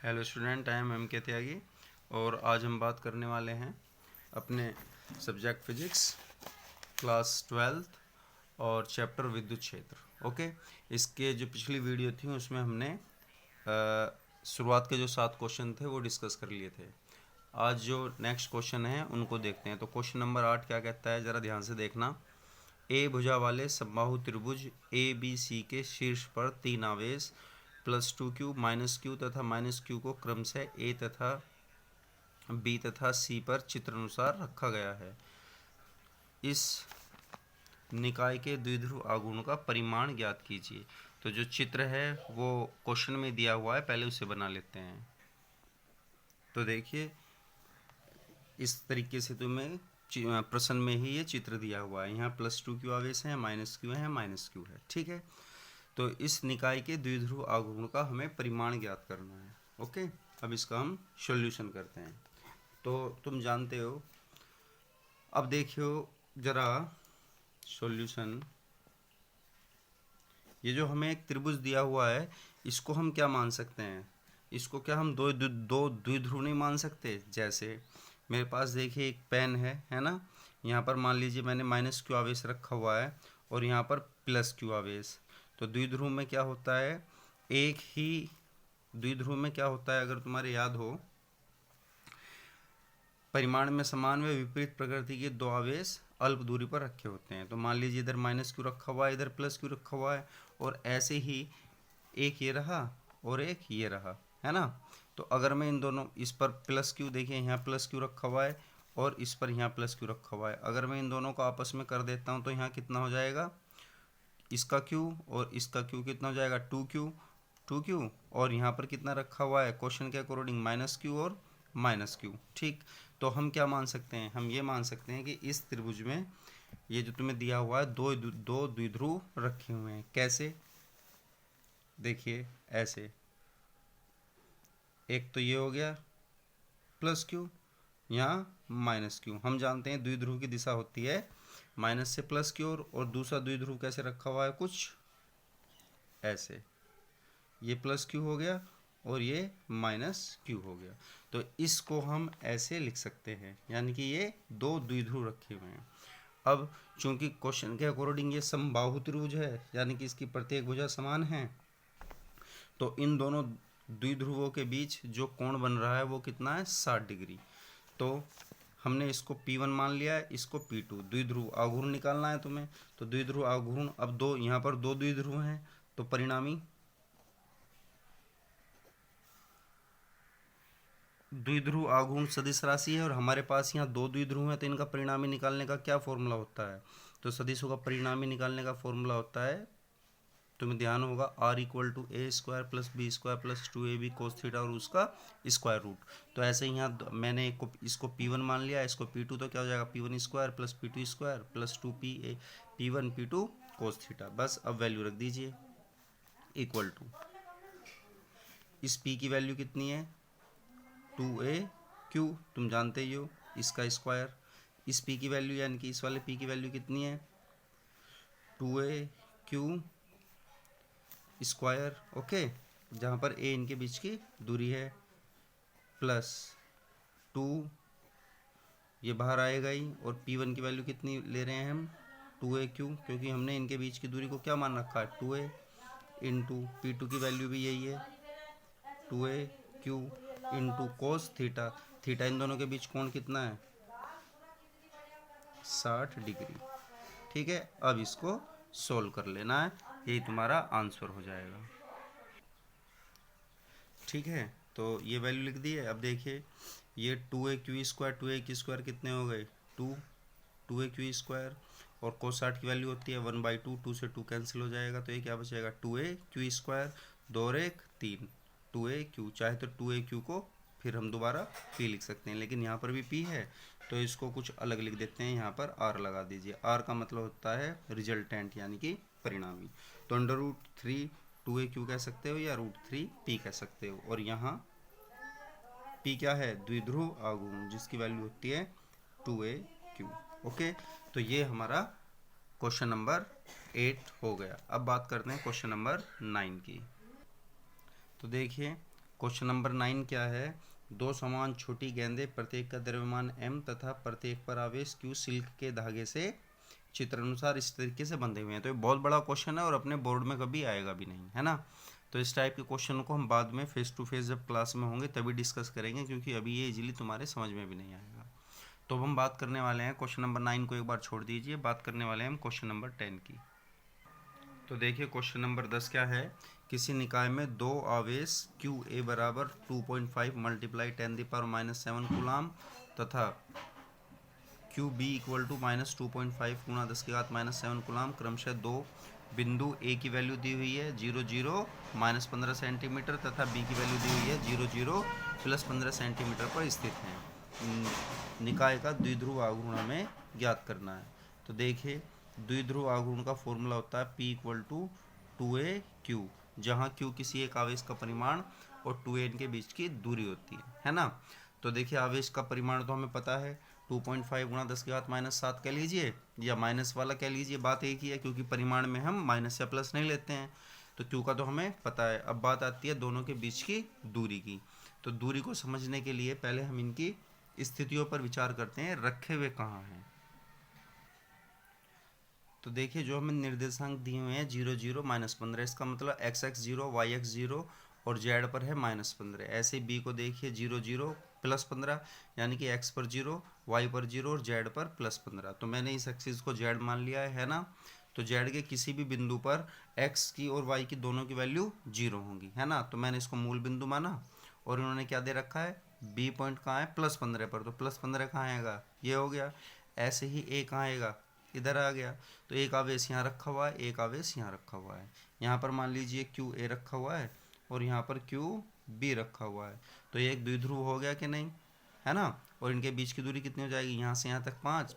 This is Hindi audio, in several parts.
Hello student, I am M.K. त्यागी और आज हम बात करने वाले हैं अपने सब्जेक्ट फिजिक्स क्लास 12th और चैप्टर विद्युत क्षेत्र। ओके, इसके जो पिछली वीडियो थी उसमें हमने शुरुआत के जो 7 क्वेश्चन थे वो डिस्कस कर लिए थे। आज जो नेक्स्ट क्वेश्चन है उनको देखते हैं। तो क्वेश्चन नंबर 8 क्या कहता है, ज़रा ध्यान से देखना। ए भुजा वाले समबाहु त्रिभुज ABC के शीर्ष पर 3 आवेश +2q -q तथा -q को क्रमशः A तथा B तथा C पर चित्र अनुसार रखा गया है। इस निकाय के द्विध्रुव आघूर्ण का परिमाण ज्ञात कीजिए। तो जो चित्र है वो क्वेश्चन में दिया हुआ है, पहले उसे बना लेते हैं। तो देखिए, इस तरीके से तुम्हें प्रश्न में ही ये चित्र दिया हुआ है। यहाँ +2q आवेश है, -q है, -q है। ठीक है, तो इस निकाय के द्विध्रुव आघूर्ण का हमें परिमाण ज्ञात करना है। ओके, अब इसका हम सॉल्यूशन करते हैं। तो तुम जानते हो, अब देखियो जरा सॉल्यूशन। ये जो हमें एक त्रिभुज दिया हुआ है, इसको हम क्या मान सकते हैं? इसको क्या हम दो द्विध्रुव नहीं मान सकते? जैसे मेरे पास देखिए एक पेन है ना। यहाँ पर मान लीजिए मैंने -q आवेश रखा हुआ है और यहाँ पर +q आवेश। तो द्विध्रुव में क्या होता है, एक ही द्विध्रुव में क्या होता है, अगर तुम्हारे याद हो, परिमाण में समान व विपरीत प्रकृति के 2 आवेश अल्प दूरी पर रखे होते हैं। तो मान लीजिए इधर -q रखा हुआ है, इधर +q रखा हुआ है, और ऐसे ही एक ये रहा और एक ये रहा, है ना। तो अगर मैं इन दोनों, इस पर +q, देखिए यहाँ +q रखा हुआ है और इस पर यहाँ +q रखा हुआ है, अगर मैं इन दोनों को आपस में कर देता हूँ तो यहाँ कितना हो जाएगा, इसका q और इसका q कितना हो जाएगा, 2q, और यहाँ पर कितना रखा हुआ है क्वेश्चन के अकॉर्डिंग, -q और -q। ठीक, तो हम क्या मान सकते हैं, हम ये मान सकते हैं कि इस त्रिभुज में ये जो तुम्हें दिया हुआ है दो द्विध्रुव रखे हुए हैं। कैसे, देखिए ऐसे, एक तो ये हो गया +q, यहाँ -q। हम जानते हैं द्विध्रुव की दिशा होती है माइनस से प्लस की ओर, और दूसरा द्विध्रुव कैसे रखा हुआ है, कुछ ऐसे, ये +q हो गया और ये -q हो गया। तो इसको हम ऐसे लिख सकते हैं, यानी कि ये 2 द्विध्रुव रखे हुए हैं। अब चूंकि क्वेश्चन के अकॉर्डिंग ये समबाहु त्रिभुज है, यानी कि इसकी प्रत्येक भुजा समान है, तो इन दोनों द्विध्रुवों के बीच जो कोण बन रहा है वो कितना है, 60 डिग्री। तो हमने इसको P1 मान लिया है, इसको P2। द्विध्रुव आघूर्ण निकालना है तुम्हें, तो द्विध्रुव आघूर्ण, अब दो, यहाँ पर 2 द्विध्रुव हैं, तो परिणामी द्विध्रुव आघूर्ण सदिश राशि है, और हमारे पास यहाँ 2 द्विध्रुव हैं, तो इनका परिणामी निकालने का क्या फॉर्मूला होता है, तो सदिशों का परिणामी निकालने का फॉर्मूला होता है, तुम्हें ध्यान होगा, R = a² + b² + 2ab cos theta और उसका स्क्वायर रूट। तो ऐसे ही यहाँ मैंने इसको P1 मान लिया, इसको P2, तो क्या हो जाएगा, P1² + P2² + 2pa P1 P2 cos theta. बस अब वैल्यू रख दीजिए, इक्वल टू, इस P की वैल्यू कितनी है, 2aq, तुम जानते ही हो, इसका स्क्वायर। इस P की वैल्यू, यानी कि इस वाले P की वैल्यू कितनी है, 2aq स्क्वायर। ओके, जहाँ पर a इनके बीच की दूरी है, +2, ये बाहर आएगा ही, और P1 की वैल्यू कितनी ले रहे हैं हम, 2aq, क्योंकि हमने इनके बीच की दूरी को क्या मान रखा है, 2a, इंटू P2 की वैल्यू भी यही है, 2aq into cos theta. Theta इन दोनों के बीच कोण कितना है, 60 डिग्री। ठीक है, अब इसको सोल्व कर लेना है, यही तुम्हारा आंसर हो जाएगा। ठीक है, तो ये वैल्यू लिख दी है। अब देखिए, ये 2aq² कितने हो गए, 2aq², और cos 60 की वैल्यू होती है 1/2, 2 से 2 कैंसिल हो जाएगा, तो ये क्या बचेगा, 2aq², 2 और 1 3, 2aq। चाहे तो 2aq को फिर हम दोबारा p लिख सकते हैं, लेकिन यहाँ पर भी p है, तो इसको कुछ अलग लिख देते हैं, यहाँ पर r लगा दीजिए। r का मतलब होता है रिजल्टेंट, यानी कि परिणामी। तो √3 2aq कह सकते हो, या √3 p कह सकते हो, और यहाँ p क्या है, द्विध्रुव आघूर्ण, जिसकी वैल्यू होती है 2aq। ओके, तो ये हमारा क्वेश्चन नंबर 8 हो गया। अब बात करते हैं क्वेश्चन नंबर 9 की। तो देखिए, क्वेश्चन नंबर 9 क्या है, दो समान छोटी गेंदें प्रत्येक का द्रव्यमान m तथा प्रत्येक पर आवेश q सिल्क के धागे से चित्रानुसार इस तरीके से बंधे हुए हैं। तो ये बहुत बड़ा क्वेश्चन है और अपने बोर्ड में कभी आएगा भी नहीं, है ना। तो इस टाइप के क्वेश्चन को हम बाद में फेस टू फेस जब क्लास में होंगे तभी डिस्कस करेंगे, क्योंकि अभी ये इजीली तुम्हारे समझ में भी नहीं आएगा। तो हम बात करने वाले हैं क्वेश्चन नंबर 9 को एक बार छोड़ दीजिए, बात करने वाले हैं हम क्वेश्चन नंबर 10 की। तो देखिए क्वेश्चन नंबर 10 क्या है, किसी निकाय में दो आवेश क्यू ए बराबर 2.5 मल्टीप्लाई 10⁻⁻7 कूलाम तथा क्यू बी इक्वल टू -2.5 गुणा 10⁻⁻7 कूलाम क्रमशः दो बिंदु ए की वैल्यू दी हुई है 0 0 -15 सेंटीमीटर तथा बी की वैल्यू दी हुई है 0 0 +15 सेंटीमीटर पर स्थित हैं। निकाय का द्विध्रुव आघूर्ण हमें ज्ञात करना है। तो देखिए द्विध्रुव आघूर्ण का फॉर्मूला होता है P = 2a/q, जहाँ q किसी एक आवेश का परिमाण और 2a इनके बीच की दूरी होती है ना। तो देखिए आवेश का परिमाण तो हमें पता है 2.5 गुणा 10⁻⁻7 कह लीजिए या माइनस वाला कह लीजिए, बात एक ही है क्योंकि परिमाण में हम माइनस या प्लस नहीं लेते हैं। तो q का तो हमें पता है। अब बात आती है दोनों के बीच की दूरी की। तो दूरी को समझने के लिए पहले हम इनकी स्थितियों पर विचार करते हैं, रखे हुए कहाँ हैं। तो देखिए जो हमें निर्देशांक दिए हुए हैं 0 0 -15, इसका मतलब x 0 y 0 और z पर है -15। ऐसे b को देखिए 0 0 +15 यानी कि x पर 0, y पर 0 और z पर +15। तो मैंने इस एक्सिस को z मान लिया है ना। तो z के किसी भी बिंदु पर x की और y की दोनों की वैल्यू 0 होंगी, है ना। तो मैंने इसको मूल बिंदु माना और इन्होंने क्या दे रखा है, b पॉइंट कहाँ है +15 पर, तो +15 कहाँ आएगा, ये हो गया। ऐसे ही a कहाँ आएगा, इधर आ गया। तो एक आवेश यहाँ रखा हुआ है, एक आवेश यहाँ रखा हुआ है। यहाँ पर मान लीजिए क्यू ए रखा हुआ है और यहाँ पर क्यू बी रखा हुआ है। तो ये एक द्विध्रुव हो गया कि नहीं, है ना। और इनके बीच की दूरी कितनी हो जाएगी, यहाँ से यहाँ तक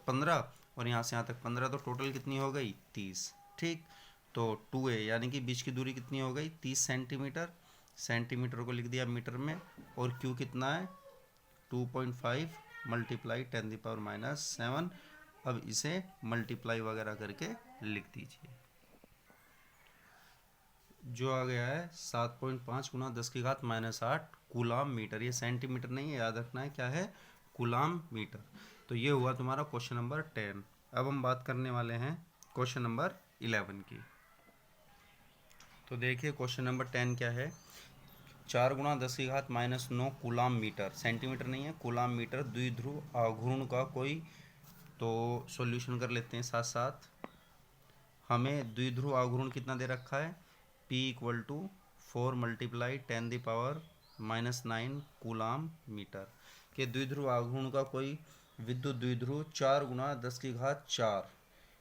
15 और यहाँ से यहाँ तक 15, तो टोटल कितनी हो गई 30। ठीक, तो 2a यानी कि बीच की दूरी कितनी हो गई 30 सेंटीमीटर। सेंटीमीटर को लिख दिया मीटर में और क्यू कितना है 2.5 मल्टीप्लाई 10⁻⁻7। अब इसे मल्टीप्लाई वगैरह करके लिख दीजिए। जो आ गया है 7.5 गुणा 10⁻⁻8 कूलाम मीटर। ये सेंटीमीटर नहीं है, याद रखना है क्या है, कूलाम मीटर। तो ये हुआ तुम्हारा क्वेश्चन नंबर 10। अब हम बात करने वाले हैं क्वेश्चन नंबर 11 की। तो देखिए क्वेश्चन नंबर 10 क्या है, 4 गुणा 10⁻⁻9 कूलाम मीटर, सेंटीमीटर नहीं है, कूलाम मीटर द्विध्रुव आघूर्ण का कोई। तो सॉल्यूशन कर लेते हैं साथ साथ। हमें द्विध्रुव आघूर्ण कितना दे रखा है, P = 4 मल्टीप्लाई 10⁻⁻9 कूलाम मीटर के द्विध्रुव आघूर्ण का कोई विद्युत द्विध्रुव 4 गुणा 10⁻4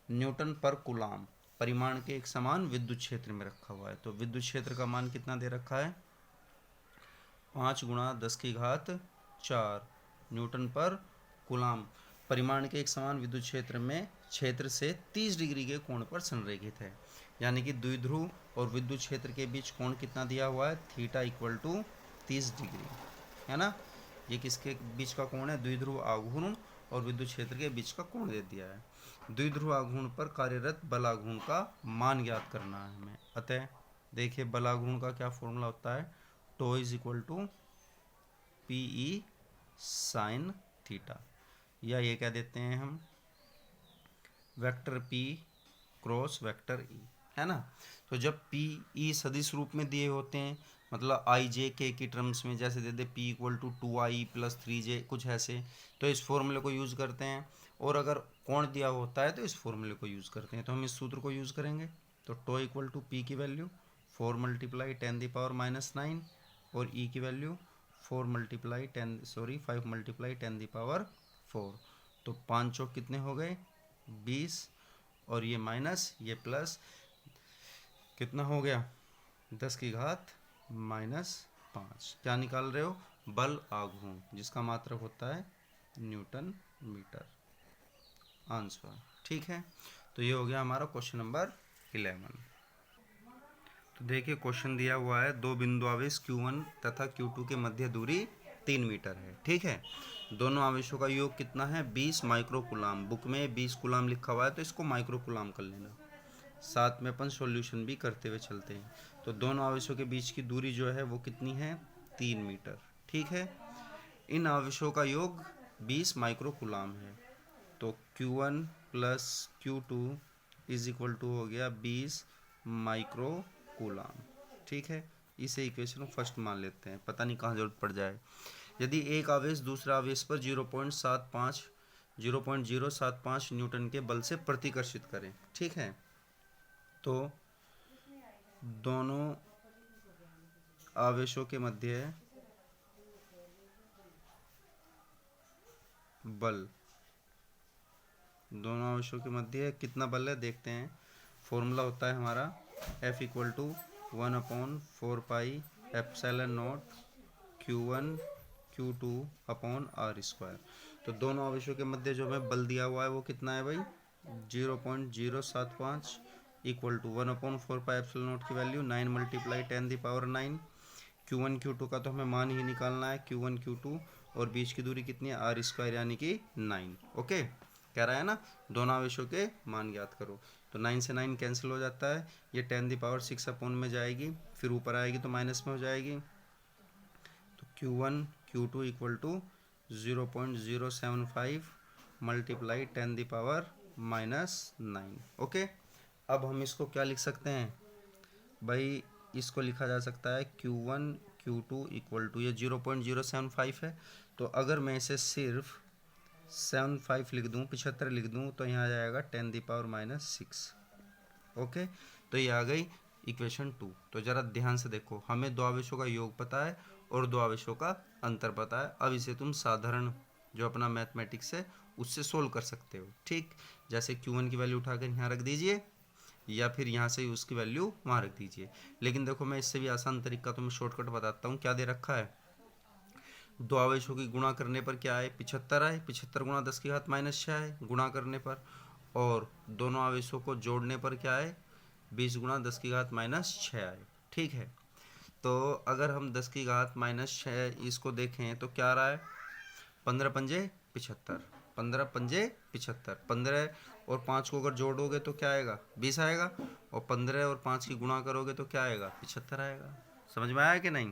न्यूटन पर कूलाम परिमाण के एक समान विद्युत क्षेत्र में रखा हुआ है। तो विद्युत क्षेत्र का मान कितना दे रखा है 5 गुणा 10⁻4 न्यूटन पर कूलाम परिमाण के एक समान विद्युत क्षेत्र में क्षेत्र से 30 डिग्री के कोण पर संरेखित है। यानी कि द्विध्रुव और विद्युत क्षेत्र के बीच कोण कितना दिया हुआ है, थीटा = 30 डिग्री, है ना। ये किसके बीच का कोण है, द्विध्रुव आघूर्ण और विद्युत क्षेत्र के बीच का कोण दे दिया है। द्विध्रुव आघूर्ण पर कार्यरत बल आघूर्ण का मान ज्ञात करना है हमें। अतः देखिए बल आघूर्ण का क्या फॉर्मूला होता है, टो = PE sin थीटा, या ये क्या देते हैं हम vector P cross vector E, है ना। तो जब PE सदिश रूप में दिए होते हैं, मतलब IJ की टर्म्स में, जैसे दे दे P = 2I + 3J कुछ ऐसे, तो इस फॉर्मूले को यूज़ करते हैं। और अगर कोण दिया होता है तो इस फॉर्मूले को यूज़ करते हैं। तो हम इस सूत्र को यूज़ करेंगे। तो टो = P की वैल्यू 4 मल्टीप्लाई 10⁻⁻9 और E की वैल्यू 5 मल्टीप्लाई 10⁻4। तो 5 चौक कितने हो गए 20 और ये माइनस ये प्लस कितना हो गया 10⁻⁻5। क्या निकाल रहे हो, बल आघूर्ण, जिसका मात्रक होता है न्यूटन मीटर। आंसर ठीक है। तो ये हो गया हमारा क्वेश्चन नंबर 11। तो देखिए क्वेश्चन दिया हुआ है दो बिंदु आवेश Q1 तथा Q2 के मध्य दूरी 3 मीटर है। ठीक है, दोनों आवेशों का योग कितना है 20 माइक्रो कूलाम। बुक में 20 कूलाम लिखा हुआ है तो इसको माइक्रो कूलाम कर लेना। साथ में अपन सॉल्यूशन भी करते हुए चलते हैं। तो दोनों आवेशों के बीच की दूरी जो है वो कितनी है 3 मीटर। ठीक है, इन आवेशों का योग 20 माइक्रोकूलाम है। तो Q1 plus Q2 is equal to हो गया 20 माइक्रोकूलाम। ठीक है, इसे इक्वेशन फर्स्ट मान लेते हैं, पता नहीं कहाँ जरूरत पड़ जाए। यदि एक आवेश दूसरे आवेश पर 0.075 न्यूटन के बल से प्रतिकर्षित करें। ठीक है, तो दोनों आवेशों के मध्य बल, दोनों आवेशों के मध्य कितना बल है देखते हैं। फॉर्मूला होता है हमारा F equal to 1/4πε0 Q1 Q2 upon R square. तो दोनों आवेशों के मध्य जो हमें बल दिया हुआ है वो कितना है भाई, 0.075 इक्वल टू 1/4πε0 की वैल्यू 9 मल्टीप्लाई 10⁹9। Q1 Q2 का तो हमें मान ही निकालना है, Q1 Q2, और बीच की दूरी कितनी है, R स्क्वायर यानी कि 9। ओके, कह रहा है ना दोनों आवेशों के मान ज्ञात करो। तो 9 से 9 कैंसिल हो जाता है, ये 10⁶ अपॉन में जाएगी, फिर ऊपर आएगी तो माइनस में हो जाएगी। तो Q1 Q2 equal to 0.075 multiply 10⁻⁻9। Okay, अब हम इसको क्या लिख सकते हैं भाई, इसको लिखा जा सकता है Q1 Q2 इक्वल टू, ये 0.075 है, तो अगर मैं इसे सिर्फ 75 लिख दूँ, 75 लिख दूँ, तो यहाँ आ जाएगा 10⁻⁻6। ओके, तो ये आ गई इक्वेशन 2। तो ज़रा ध्यान से देखो, हमें दो आवेशों का योग पता है और दो आवेशों का अंतर पता है। अब इसे तुम साधारण जो अपना मैथमेटिक्स है उससे सोल्व कर सकते हो। ठीक, जैसे Q1 की वैल्यू उठाकर यहाँ रख दीजिए, या फिर यहाँ से उसकी वैल्यू वहाँ रख दीजिए। लेकिन देखो, मैं इससे भी आसान तरीका तुम्हें शॉर्टकट बताता हूँ। क्या दे रखा है, दो आवेशों की गुणा करने पर क्या आए, 75 आए, 75 गुणा 10⁻⁻6 आए गुणा करने पर, और दोनों आवेशों को जोड़ने पर क्या आए, 20 गुणा 10⁻⁻6 आए। ठीक है, तो अगर हम 10⁻⁻6 इसको देखें तो क्या आ रहा है, 15 पंजे 75, 15 पंजे 75, 15 और 5 को अगर जोड़ोगे तो क्या आएगा, 20 आएगा, और 15 और 5 की गुणा करोगे तो क्या आएगा, 75 आएगा। समझ में आया कि नहीं?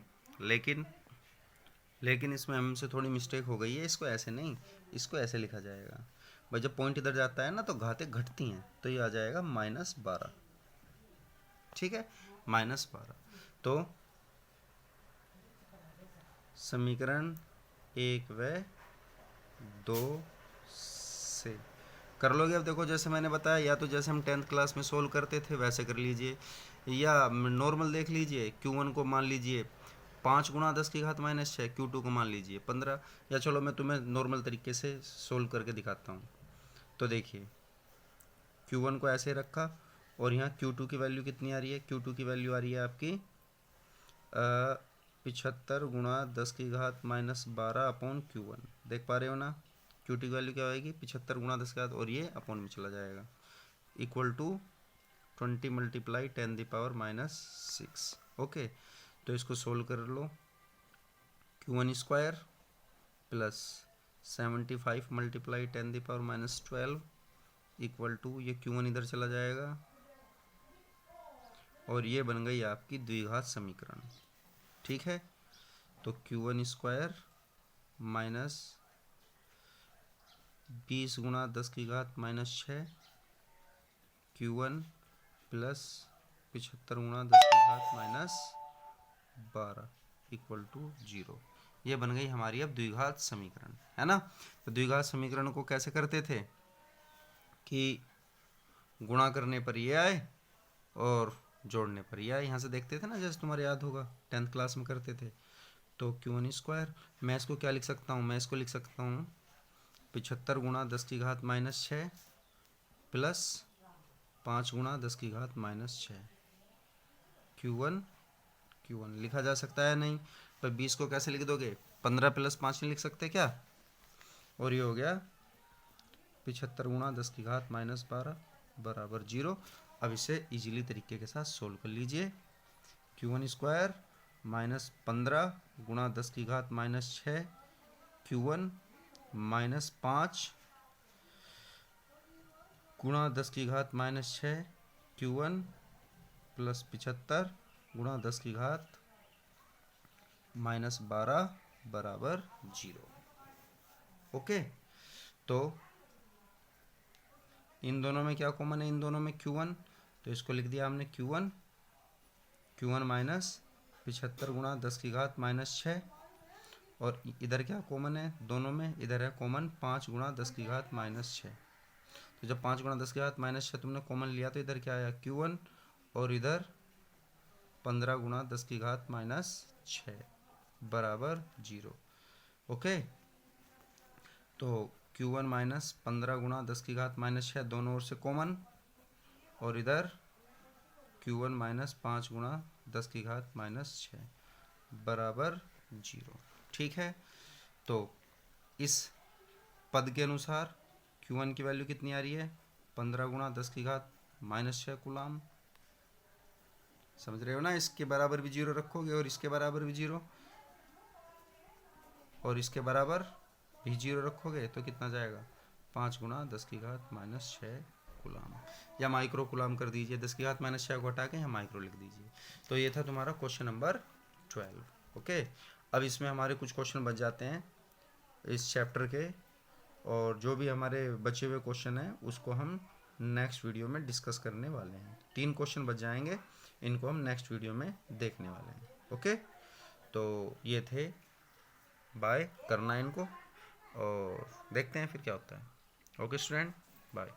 लेकिन इसमें हमसे थोड़ी मिस्टेक हो गई है, इसको ऐसे नहीं, इसको ऐसे लिखा जाएगा भाई। जब पॉइंट इधर जाता है ना तो घातें घटती हैं, तो ये आ जाएगा -12। ठीक है, -12। तो समीकरण 1 व 2 से कर लोगे। अब देखो, जैसे मैंने बताया, या तो जैसे हम 10th क्लास में सोल्व करते थे वैसे कर लीजिए, या नॉर्मल देख लीजिए। Q1 को मान लीजिए 5 गुणा 10⁻⁻6, Q2 को मान लीजिए 15, या चलो मैं तुम्हें नॉर्मल तरीके से सोल्व करके दिखाता हूँ। तो देखिए, Q1 को ऐसे रखा, और यहाँ Q2 की वैल्यू कितनी आ रही है, Q2 की वैल्यू आ रही है आपकी 75 गुणा 10⁻12 अपॉन Q1। देख पा रहे हो ना, Q2 की वैल्यू क्या आएगी, 75 गुणा 10, और ये अपॉन में चला जाएगा, इक्वल टू 20 मल्टीप्लाई 10⁻⁻6। ओके, तो इसको सोल्व कर लो। Q1 square plus 75 multiply 10⁻12 equal to, ये Q1 इधर चला जाएगा, और ये बन गई आपकी द्विघात समीकरण। ठीक है, तो Q1 स्क्वायर माइनस 20 गुणा 10⁻⁻6 Q1 प्लस 75 गुणा 10⁻12 इक्वल टू 0। ये बन गई हमारी अब द्विघात समीकरण, है ना। तो द्विघात समीकरण को कैसे करते थे कि गुणा करने पर ये आए और जोड़ने पर ये आए। यहाँ से देखते थे ना, जैसे तुम्हारे याद होगा 10th क्लास में करते थे। तो Q1 स्क्वायर, मैं इसको क्या लिख सकता हूँ, मैं इसको लिख सकता हूँ 75 गुणा 10⁻⁻6 प्लस 5 गुणा 10⁻⁻6 Q1 लिखा जा सकता है नहीं। पर 20 को कैसे लिख दोगे, 15 प्लस 5 नहीं लिख सकते क्या, और ये हो गया 75 गुणा 10⁻12 बराबर 0। अब इसे इजीली तरीके के साथ सोल्व कर लीजिए। Q1 स्क्वायर माइनस 15 गुणा 10⁻6 Q1 माइनस 5 गुणा 10⁻6 Q1 प्लस 75 गुणा 10⁻ -12 बराबर 0। ओके, तो इन दोनों में क्या कॉमन है? इन दोनों में Q1, तो इसको लिख दिया हमने Q1 माइनस 75 गुणा 10 की घात -6। और इधर क्या कॉमन है दोनों में? इधर है कॉमन 5 गुणा 10 की घात -6। तो जब 5 गुणा 10 की घात -6 तुमने कॉमन लिया तो इधर क्या आया? Q1, और इधर 15 गुणा 10 की घात -6 बराबर 0। ओके, तो Q1 माइनस 15 गुणा 10 की घात -6 दोनों ओर से कॉमन, और इधर Q1 माइनस 5 गुणा 10 की घात -6 बराबर 0। ठीक है, तो इस पद के अनुसार Q1 की वैल्यू कितनी आ रही है? 15 गुणा 10 की घात -6 कूलाम। समझ रहे हो ना? इसके बराबर भी 0 रखोगे और इसके बराबर भी 0 और इसके बराबर भी 0 रखोगे तो कितना जाएगा? 5 गुणा 10 की घात -6 कूलाम, या माइक्रो कूलाम कर दीजिए। 10 की घात -6 को हटा के यहाँ माइक्रो लिख दीजिए। तो ये था तुम्हारा क्वेश्चन नंबर 12। ओके, अब इसमें हमारे कुछ क्वेश्चन बच जाते हैं इस चैप्टर के, और जो भी हमारे बचे हुए क्वेश्चन हैं उसको हम नेक्स्ट वीडियो में डिस्कस करने वाले हैं। 3 क्वेश्चन बच जाएंगे, इनको हम नेक्स्ट वीडियो में देखने वाले हैं। ओके, तो ये थे, बाय करना इनको और देखते हैं फिर क्या होता है। Okay student, bye.